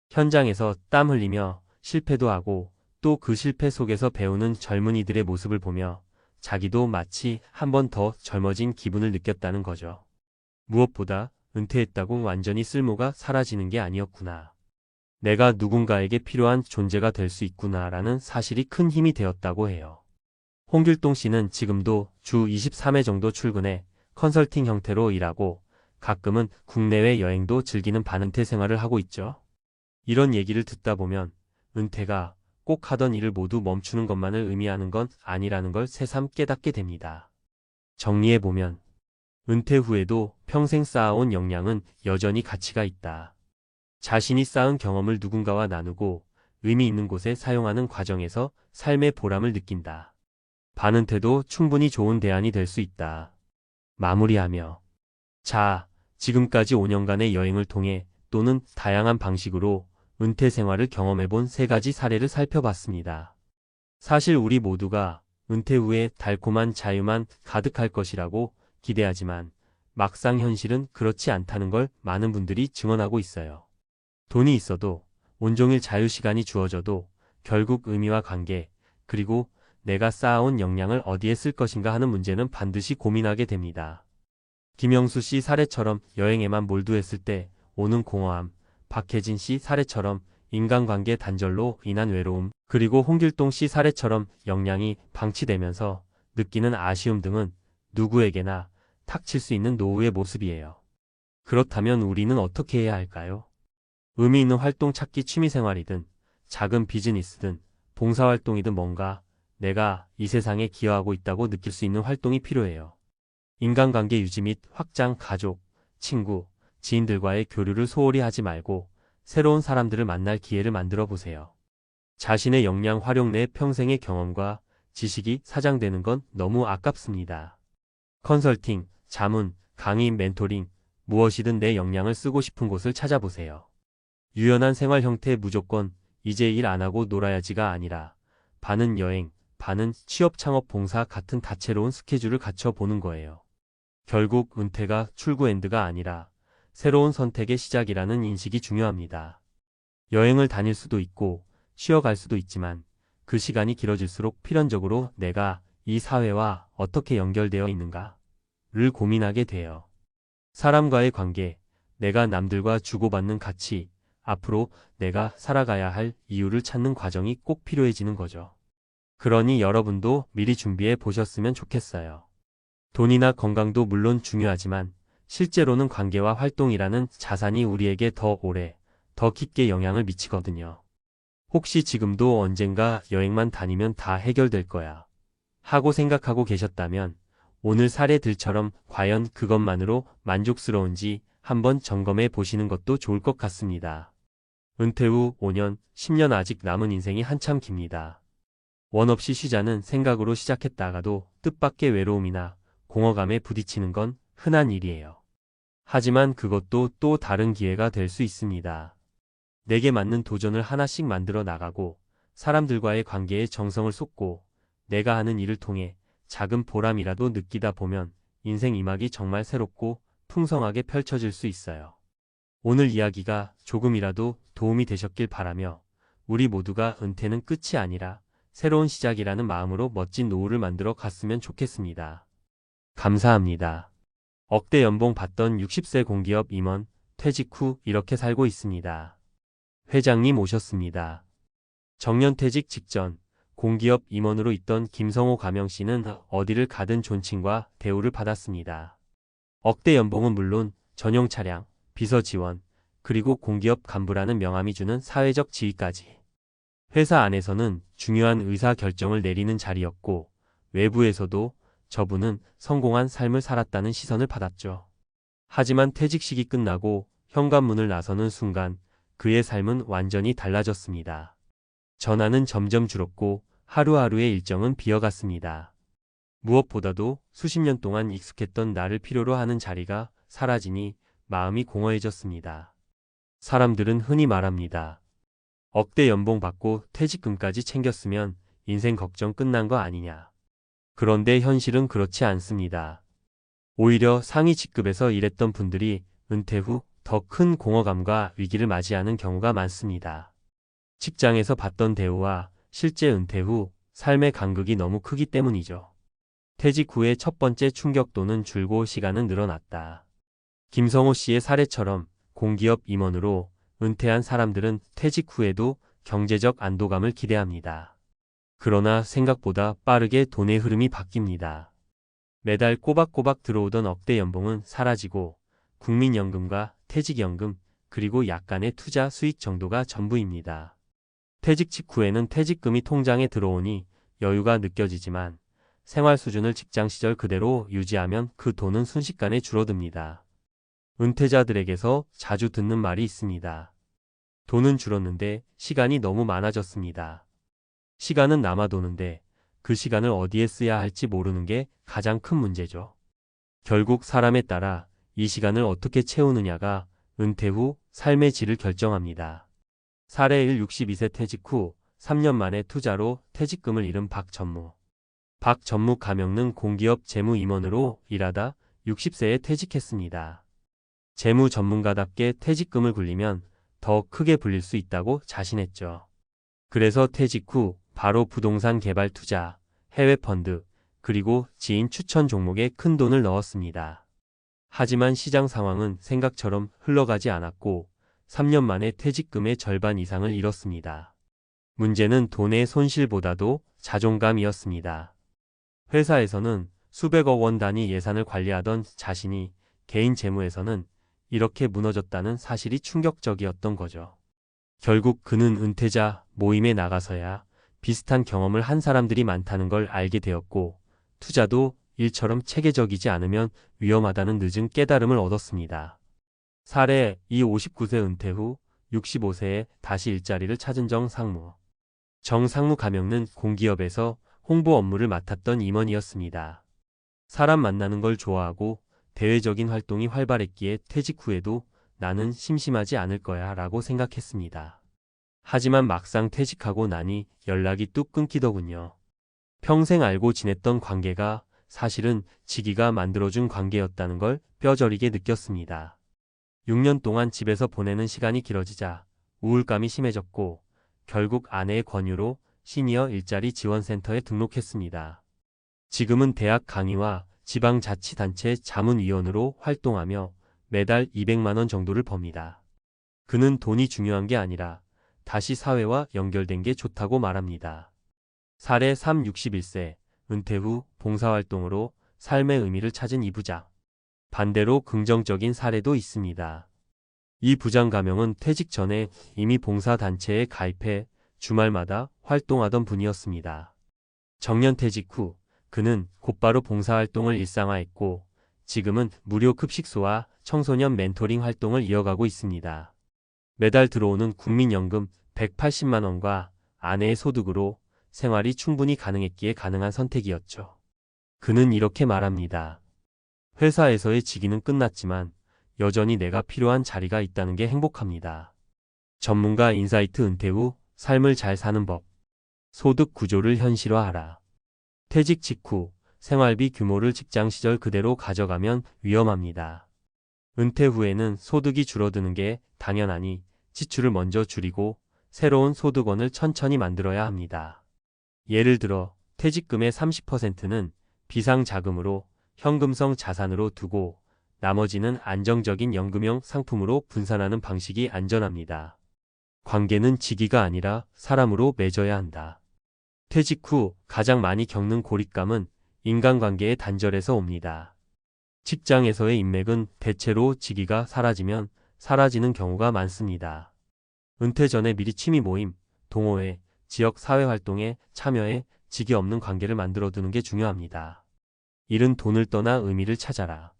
현장에서 땀 흘리며 실패도 하고 또 그 실패 속에서 배우는 젊은이들의 모습을 보며 자기도 마치 한 번 더 젊어진 기분을 느꼈다는 거죠. 무엇보다 은퇴했다고 완전히 쓸모가 사라지는 게 아니었구나. 내가 누군가에게 필요한 존재가 될 수 있구나라는 사실이 큰 힘이 되었다고 해요. 홍길동 씨는 지금도 주 23회 정도 출근해 컨설팅 형태로 일하고 가끔은 국내외 여행도 즐기는 반은퇴 생활을 하고 있죠. 이런 얘기를 듣다 보면 은퇴가 꼭 하던 일을 모두 멈추는 것만을 의미하는 건 아니라는 걸 새삼 깨닫게 됩니다. 정리해보면 은퇴 후에도 평생 쌓아온 역량은 여전히 가치가 있다. 자신이 쌓은 경험을 누군가와 나누고 의미 있는 곳에 사용하는 과정에서 삶의 보람을 느낀다. 반은퇴도 충분히 좋은 대안이 될 수 있다. 마무리하며 자, 지금까지 5년간의 여행을 통해 또는 다양한 방식으로 은퇴 생활을 경험해본 3가지 사례를 살펴봤습니다. 사실 우리 모두가 은퇴 후에 달콤한 자유만 가득할 것이라고 기대하지만 막상 현실은 그렇지 않다는 걸 많은 분들이 증언하고 있어요. 돈이 있어도 온종일 자유시간이 주어져도 결국 의미와 관계, 그리고 내가 쌓아온 역량을 어디에 쓸 것인가 하는 문제는 반드시 고민하게 됩니다. 김영수 씨 사례처럼 여행에만 몰두했을 때 오는 공허함, 박혜진 씨 사례처럼 인간관계 단절로 인한 외로움, 그리고 홍길동 씨 사례처럼 역량이 방치되면서 느끼는 아쉬움 등은 누구에게나 닥칠 수 있는 노후의 모습이에요. 그렇다면 우리는 어떻게 해야 할까요? 의미 있는 활동 찾기 취미생활이든 작은 비즈니스든 봉사활동이든 뭔가 내가 이 세상에 기여하고 있다고 느낄 수 있는 활동이 필요해요. 인간관계 유지 및 확장, 가족, 친구, 지인들과의 교류를 소홀히 하지 말고 새로운 사람들을 만날 기회를 만들어 보세요. 자신의 역량 활용 내 평생의 경험과 지식이 사장되는 건 너무 아깝습니다. 컨설팅, 자문, 강의, 멘토링, 무엇이든 내 역량을 쓰고 싶은 곳을 찾아보세요. 유연한 생활 형태 무조건 이제 일 안 하고 놀아야지가 아니라 반은 여행, 반은 취업, 창업, 봉사 같은 다채로운 스케줄을 갖춰보는 거예요. 결국 은퇴가 출구 엔드가 아니라 새로운 선택의 시작이라는 인식이 중요합니다. 여행을 다닐 수도 있고 쉬어갈 수도 있지만 그 시간이 길어질수록 필연적으로 내가 이 사회와 어떻게 연결되어 있는가를 고민하게 돼요. 사람과의 관계, 내가 남들과 주고받는 가치, 앞으로 내가 살아가야 할 이유를 찾는 과정이 꼭 필요해지는 거죠. 그러니 여러분도 미리 준비해 보셨으면 좋겠어요. 돈이나 건강도 물론 중요하지만 실제로는 관계와 활동이라는 자산이 우리에게 더 오래, 더 깊게 영향을 미치거든요. 혹시 지금도 언젠가 여행만 다니면 다 해결될 거야 하고 생각하고 계셨다면 오늘 사례들처럼 과연 그것만으로 만족스러운지 한번 점검해 보시는 것도 좋을 것 같습니다. 은퇴 후 5년, 10년 아직 남은 인생이 한참 깁니다. 원 없이 쉬자는 생각으로 시작했다가도 뜻밖의 외로움이나 공허감에 부딪히는 건 흔한 일이에요. 하지만 그것도 또 다른 기회가 될 수 있습니다. 내게 맞는 도전을 하나씩 만들어 나가고 사람들과의 관계에 정성을 쏟고 내가 하는 일을 통해 작은 보람이라도 느끼다 보면 인생 이막이 정말 새롭고 풍성하게 펼쳐질 수 있어요. 오늘 이야기가 조금이라도 도움이 되셨길 바라며 우리 모두가 은퇴는 끝이 아니라 새로운 시작이라는 마음으로 멋진 노후를 만들어 갔으면 좋겠습니다. 감사합니다. 억대 연봉 받던 60세 공기업 임원, 퇴직 후 이렇게 살고 있습니다. 회장님 오셨습니다. 정년퇴직 직전 공기업 임원으로 있던 김성호 가명씨는 어디를 가든 존칭과 대우를 받았습니다. 억대 연봉은 물론 전용 차량, 비서 지원, 그리고 공기업 간부라는 명함이 주는 사회적 지위까지. 회사 안에서는 중요한 의사 결정을 내리는 자리였고 외부에서도 저분은 성공한 삶을 살았다는 시선을 받았죠. 하지만 퇴직식이 끝나고 현관문을 나서는 순간 그의 삶은 완전히 달라졌습니다. 전화는 점점 줄었고 하루하루의 일정은 비어갔습니다. 무엇보다도 수십 년 동안 익숙했던 나를 필요로 하는 자리가 사라지니 마음이 공허해졌습니다. 사람들은 흔히 말합니다. 억대 연봉 받고 퇴직금까지 챙겼으면 인생 걱정 끝난 거 아니냐. 그런데 현실은 그렇지 않습니다. 오히려 상위 직급에서 일했던 분들이 은퇴 후 더 큰 공허감과 위기를 맞이하는 경우가 많습니다. 직장에서 받던 대우와 실제 은퇴 후 삶의 간극이 너무 크기 때문이죠. 퇴직 후의 첫 번째 충격도는 줄고 시간은 늘어났다. 김성호 씨의 사례처럼 공기업 임원으로 은퇴한 사람들은 퇴직 후에도 경제적 안도감을 기대합니다. 그러나 생각보다 빠르게 돈의 흐름이 바뀝니다. 매달 꼬박꼬박 들어오던 억대 연봉은 사라지고 국민연금과 퇴직연금 그리고 약간의 투자 수익 정도가 전부입니다. 퇴직 직후에는 퇴직금이 통장에 들어오니 여유가 느껴지지만 생활 수준을 직장 시절 그대로 유지하면 그 돈은 순식간에 줄어듭니다. 은퇴자들에게서 자주 듣는 말이 있습니다. 돈은 줄었는데 시간이 너무 많아졌습니다. 시간은 남아도는데 그 시간을 어디에 써야 할지 모르는 게 가장 큰 문제죠. 결국 사람에 따라 이 시간을 어떻게 채우느냐가 은퇴 후 삶의 질을 결정합니다. 사례 1 62세 퇴직 후 3년 만에 투자로 퇴직금을 잃은 박전무. 박전무 가명는 공기업 재무임원으로 일하다 60세에 퇴직했습니다. 재무 전문가답게 퇴직금을 굴리면 더 크게 불릴 수 있다고 자신했죠. 그래서 퇴직 후 바로 부동산 개발 투자, 해외 펀드, 그리고 지인 추천 종목에 큰 돈을 넣었습니다. 하지만 시장 상황은 생각처럼 흘러가지 않았고 3년 만에 퇴직금의 절반 이상을 잃었습니다. 문제는 돈의 손실보다도 자존감이었습니다. 회사에서는 수백억 원 단위 예산을 관리하던 자신이 개인 재무에서는 이렇게 무너졌다는 사실이 충격적이었던 거죠. 결국 그는 은퇴자 모임에 나가서야 비슷한 경험을 한 사람들이 많다는 걸 알게 되었고 투자도 일처럼 체계적이지 않으면 위험하다는 늦은 깨달음을 얻었습니다. 사례 2 59세 은퇴 후 65세에 다시 일자리를 찾은 정상무. 정상무 가명는 공기업에서 홍보 업무를 맡았던 임원이었습니다. 사람 만나는 걸 좋아하고 대외적인 활동이 활발했기에 퇴직 후에도 나는 심심하지 않을 거야 라고 생각했습니다. 하지만 막상 퇴직하고 나니 연락이 뚝 끊기더군요. 평생 알고 지냈던 관계가 사실은 지기가 만들어준 관계였다는 걸 뼈저리게 느꼈습니다. 6년 동안 집에서 보내는 시간이 길어지자 우울감이 심해졌고 결국 아내의 권유로 시니어 일자리 지원센터에 등록했습니다. 지금은 대학 강의와 지방자치단체 자문위원으로 활동하며 매달 200만 원 정도를 법니다. 그는 돈이 중요한 게 아니라 다시 사회와 연결된 게 좋다고 말합니다. 사례 3 61세 은퇴 후 봉사활동으로 삶의 의미를 찾은 이 부장. 반대로 긍정적인 사례도 있습니다. 이 부장 가명은 퇴직 전에 이미 봉사단체에 가입해 주말마다 활동하던 분이었습니다. 정년 퇴직 후 그는 곧바로 봉사활동을 일상화했고 지금은 무료 급식소와 청소년 멘토링 활동을 이어가고 있습니다. 매달 들어오는 국민연금 180만 원과 아내의 소득으로 생활이 충분히 가능했기에 가능한 선택이었죠. 그는 이렇게 말합니다. 회사에서의 직위는 끝났지만 여전히 내가 필요한 자리가 있다는 게 행복합니다. 전문가 인사이트 은퇴 후 삶을 잘 사는 법. 소득 구조를 현실화하라. 퇴직 직후 생활비 규모를 직장 시절 그대로 가져가면 위험합니다. 은퇴 후에는 소득이 줄어드는 게 당연하니 지출을 먼저 줄이고 새로운 소득원을 천천히 만들어야 합니다. 예를 들어 퇴직금의 30%는 비상자금으로 현금성 자산으로 두고 나머지는 안정적인 연금형 상품으로 분산하는 방식이 안전합니다. 관계는 직위가 아니라 사람으로 맺어야 한다. 퇴직 후 가장 많이 겪는 고립감은 인간관계의 단절에서 옵니다. 직장에서의 인맥은 대체로 직위가 사라지면 사라지는 경우가 많습니다. 은퇴 전에 미리 취미 모임, 동호회, 지역 사회활동에 참여해 직위 없는 관계를 만들어두는 게 중요합니다. 잃은 돈을 떠나 의미를 찾아라.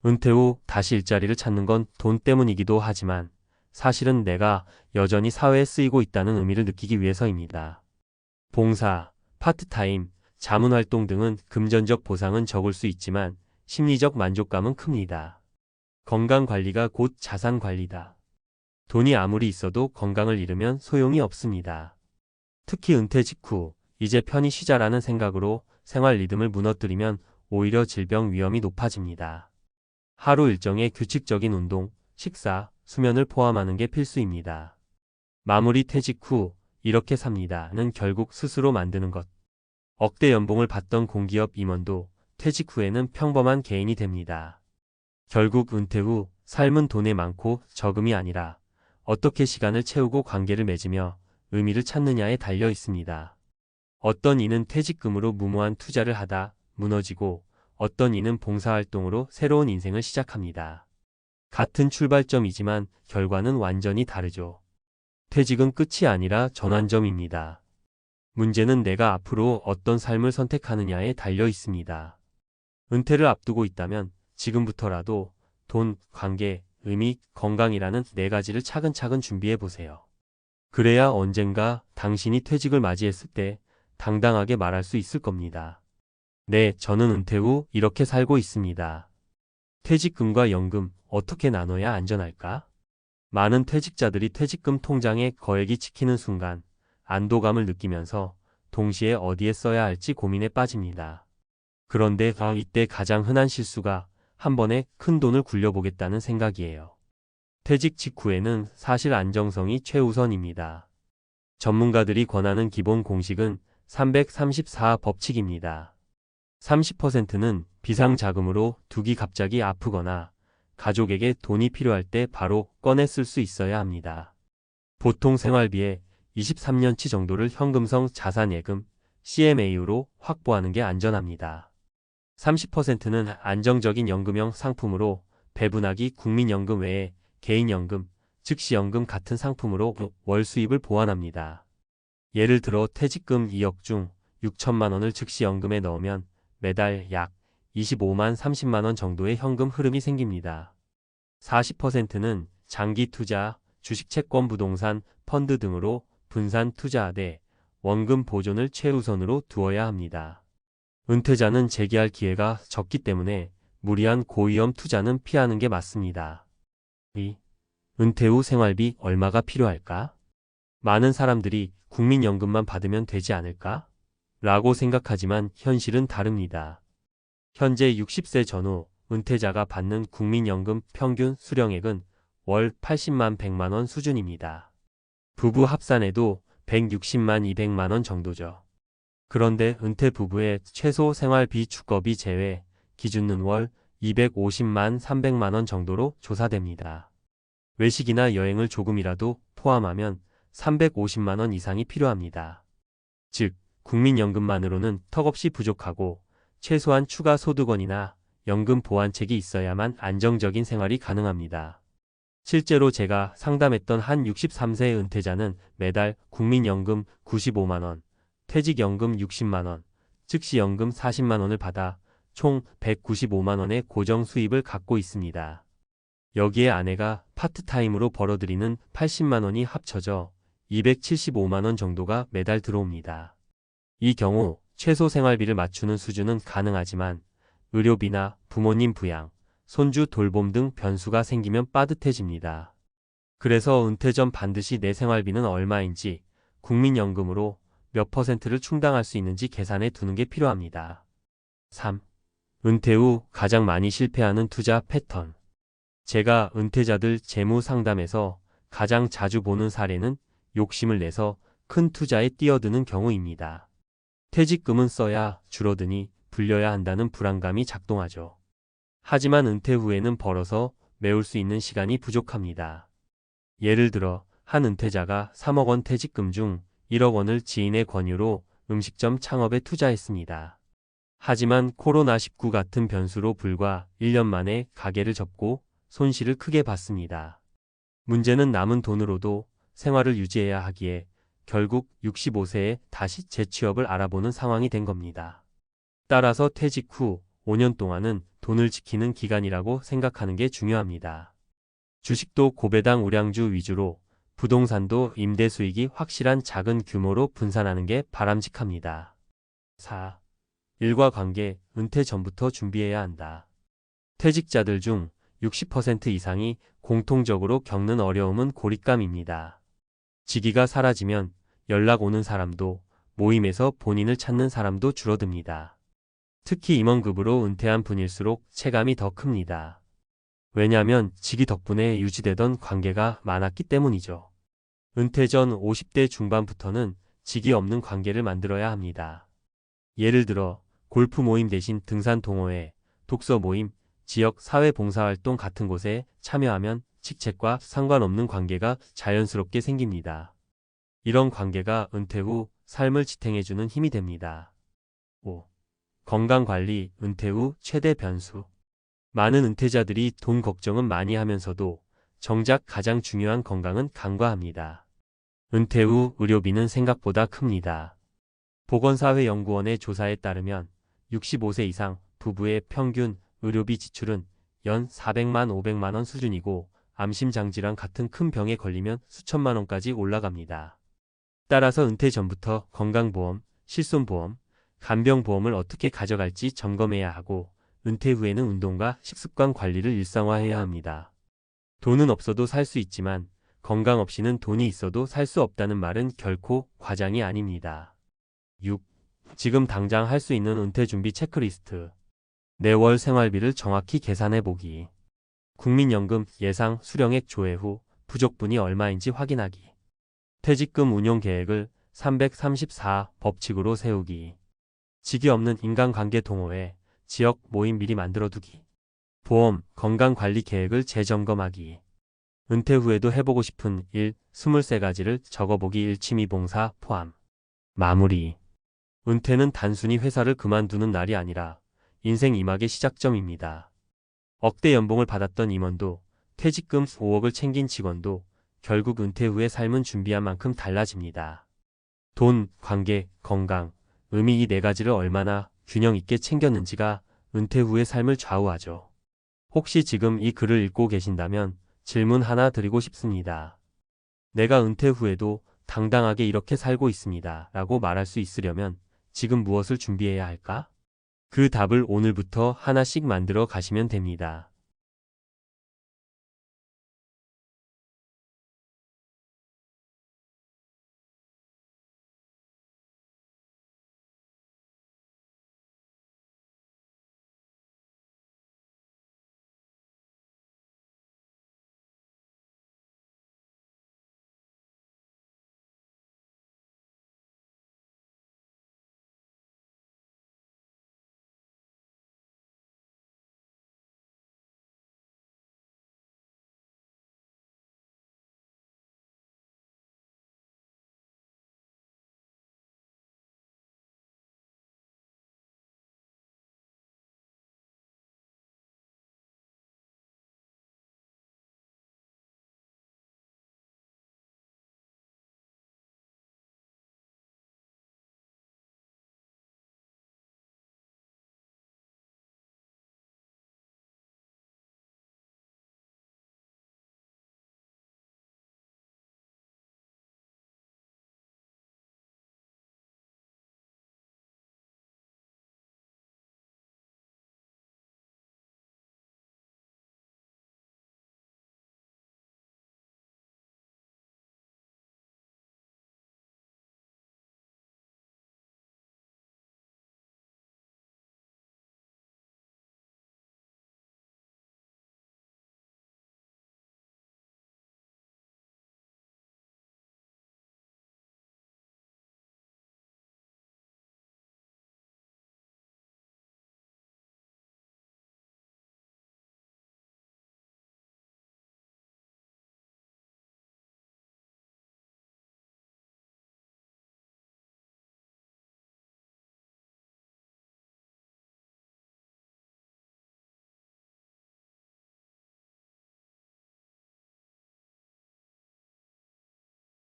은퇴 후 다시 일자리를 찾는 건 돈 때문이기도 하지만 사실은 내가 여전히 사회에 쓰이고 있다는 의미를 느끼기 위해서입니다. 봉사, 파트타임, 자문활동 등은 금전적 보상은 적을 수 있지만 심리적 만족감은 큽니다. 건강관리가 곧 자산관리다. 돈이 아무리 있어도 건강을 잃으면 소용이 없습니다. 특히 은퇴 직후 이제 편히 쉬자라는 생각으로 생활 리듬을 무너뜨리면 오히려 질병 위험이 높아집니다. 하루 일정에 규칙적인 운동, 식사, 수면을 포함하는 게 필수입니다. 마무리 퇴직 후 이렇게 삽니다는 결국 스스로 만드는 것. 억대 연봉을 받던 공기업 임원도 퇴직 후에는 평범한 개인이 됩니다. 결국 은퇴 후 삶은 돈에 많고 적음이 아니라 어떻게 시간을 채우고 관계를 맺으며 의미를 찾느냐에 달려 있습니다. 어떤 이는 퇴직금으로 무모한 투자를 하다 무너지고 어떤 이는 봉사활동으로 새로운 인생을 시작합니다. 같은 출발점이지만 결과는 완전히 다르죠. 퇴직은 끝이 아니라 전환점입니다. 문제는 내가 앞으로 어떤 삶을 선택하느냐에 달려 있습니다. 은퇴를 앞두고 있다면 지금부터라도 돈, 관계, 의미, 건강이라는 네 가지를 차근차근 준비해 보세요. 그래야 언젠가 당신이 퇴직을 맞이했을 때 당당하게 말할 수 있을 겁니다. 네, 저는 은퇴 후 이렇게 살고 있습니다. 퇴직금과 연금 어떻게 나눠야 안전할까? 많은 퇴직자들이 퇴직금 통장에 거액이 찍히는 순간 안도감을 느끼면서 동시에 어디에 써야 할지 고민에 빠집니다. 그런데 이때 가장 흔한 실수가 한 번에 큰 돈을 굴려보겠다는 생각이에요. 퇴직 직후에는 사실 안정성이 최우선입니다. 전문가들이 권하는 기본 공식은 334 법칙입니다. 30%는 비상자금으로 두기 갑자기 아프거나 가족에게 돈이 필요할 때 바로 꺼내 쓸 수 있어야 합니다. 보통 생활비의 23년치 정도를 현금성 자산예금 CMA로 확보하는 게 안전합니다. 30%는 안정적인 연금형 상품으로 배분하기 국민연금 외에 개인연금, 즉시연금 같은 상품으로 월 수입을 보완합니다. 예를 들어 퇴직금 2억 중 6천만 원을 즉시연금에 넣으면 매달 약 25만 30만 원 정도의 현금 흐름이 생깁니다. 40%는 장기 투자, 주식 채권 부동산, 펀드 등으로 분산 투자하되 원금 보존을 최우선으로 두어야 합니다. 은퇴자는 재기할 기회가 적기 때문에 무리한 고위험 투자는 피하는 게 맞습니다. 2. 은퇴 후 생활비 얼마가 필요할까? 많은 사람들이 국민연금만 받으면 되지 않을까? 라고 생각하지만 현실은 다릅니다. 현재 60세 전후 은퇴자가 받는 국민연금 평균 수령액은 월 80만 100만 원 수준입니다. 부부 합산해도 160만 200만 원 정도죠. 그런데 은퇴 부부의 최소 생활비 주거비 제외 기준은 월 250만 300만 원 정도로 조사됩니다. 외식이나 여행을 조금이라도 포함하면 350만 원 이상이 필요합니다. 즉, 국민연금만으로는 턱없이 부족하고 최소한 추가 소득원이나 연금 보완책이 있어야만 안정적인 생활이 가능합니다. 실제로 제가 상담했던 한 63세 은퇴자는 매달 국민연금 95만 원, 퇴직연금 60만 원, 즉시연금 40만 원을 받아 총 195만 원의 고정 수입을 갖고 있습니다. 여기에 아내가 파트타임으로 벌어들이는 80만 원이 합쳐져 275만 원 정도가 매달 들어옵니다. 이 경우 최소 생활비를 맞추는 수준은 가능하지만 의료비나 부모님 부양, 손주 돌봄 등 변수가 생기면 빠듯해집니다. 그래서 은퇴 전 반드시 내 생활비는 얼마인지 국민연금으로 몇 %를 충당할 수 있는지 계산해 두는 게 필요합니다. 3. 은퇴 후 가장 많이 실패하는 투자 패턴. 제가 은퇴자들 재무 상담에서 가장 자주 보는 사례는 욕심을 내서 큰 투자에 뛰어드는 경우입니다. 퇴직금은 써야 줄어드니 불려야 한다는 불안감이 작동하죠. 하지만 은퇴 후에는 벌어서 메울 수 있는 시간이 부족합니다. 예를 들어 한 은퇴자가 3억 원 퇴직금 중 1억 원을 지인의 권유로 음식점 창업에 투자했습니다. 하지만 코로나19 같은 변수로 불과 1년 만에 가게를 접고 손실을 크게 봤습니다. 문제는 남은 돈으로도 생활을 유지해야 하기에 결국 65세에 다시 재취업을 알아보는 상황이 된 겁니다. 따라서 퇴직 후 5년 동안은 돈을 지키는 기간이라고 생각하는 게 중요합니다. 주식도 고배당 우량주 위주로, 부동산도 임대 수익이 확실한 작은 규모로 분산하는 게 바람직합니다. 4. 일과 관계, 은퇴 전부터 준비해야 한다. 퇴직자들 중 60% 이상이 공통적으로 겪는 어려움은 고립감입니다. 직위가 사라지면 연락 오는 사람도, 모임에서 본인을 찾는 사람도 줄어듭니다. 특히 임원급으로 은퇴한 분일수록 체감이 더 큽니다. 왜냐하면 직위 덕분에 유지되던 관계가 많았기 때문이죠. 은퇴 전 50대 중반부터는 직위 없는 관계를 만들어야 합니다. 예를 들어 골프 모임 대신 등산 동호회, 독서 모임, 지역 사회봉사활동 같은 곳에 참여하면 직책과 상관없는 관계가 자연스럽게 생깁니다. 이런 관계가 은퇴 후 삶을 지탱해주는 힘이 됩니다. 5. 건강관리, 은퇴 후 최대 변수. 많은 은퇴자들이 돈 걱정은 많이 하면서도 정작 가장 중요한 건강은 간과합니다. 은퇴 후 의료비는 생각보다 큽니다. 보건사회연구원의 조사에 따르면 65세 이상 부부의 평균 의료비 지출은 연 400만 500만 원 수준이고 암심장질환 같은 큰 병에 걸리면 수천만 원까지 올라갑니다. 따라서 은퇴 전부터 건강보험, 실손보험, 간병보험을 어떻게 가져갈지 점검해야 하고 은퇴 후에는 운동과 식습관 관리를 일상화해야 합니다. 돈은 없어도 살 수 있지만 건강 없이는 돈이 있어도 살 수 없다는 말은 결코 과장이 아닙니다. 6. 지금 당장 할 수 있는 은퇴 준비 체크리스트. 매월 생활비를 정확히 계산해보기. 국민연금 예상 수령액 조회 후 부족분이 얼마인지 확인하기. 퇴직금 운용 계획을 334 법칙으로 세우기. 직위 없는 인간관계 동호회, 지역 모임 미리 만들어두기. 보험, 건강관리 계획을 재점검하기. 은퇴 후에도 해보고 싶은 일 23가지를 적어보기. 일취미봉사 포함. 마무리. 은퇴는 단순히 회사를 그만두는 날이 아니라 인생 2막의 시작점입니다. 억대 연봉을 받았던 임원도 퇴직금 5억을 챙긴 직원도 결국 은퇴 후의 삶은 준비한 만큼 달라집니다. 돈, 관계, 건강, 의미 이 4가지를 얼마나 균형 있게 챙겼는지가 은퇴 후의 삶을 좌우하죠. 혹시 지금 이 글을 읽고 계신다면 질문 하나 드리고 싶습니다. 내가 은퇴 후에도 당당하게 이렇게 살고 있습니다. 라고 말할 수 있으려면 지금 무엇을 준비해야 할까? 그 답을 오늘부터 하나씩 만들어 가시면 됩니다.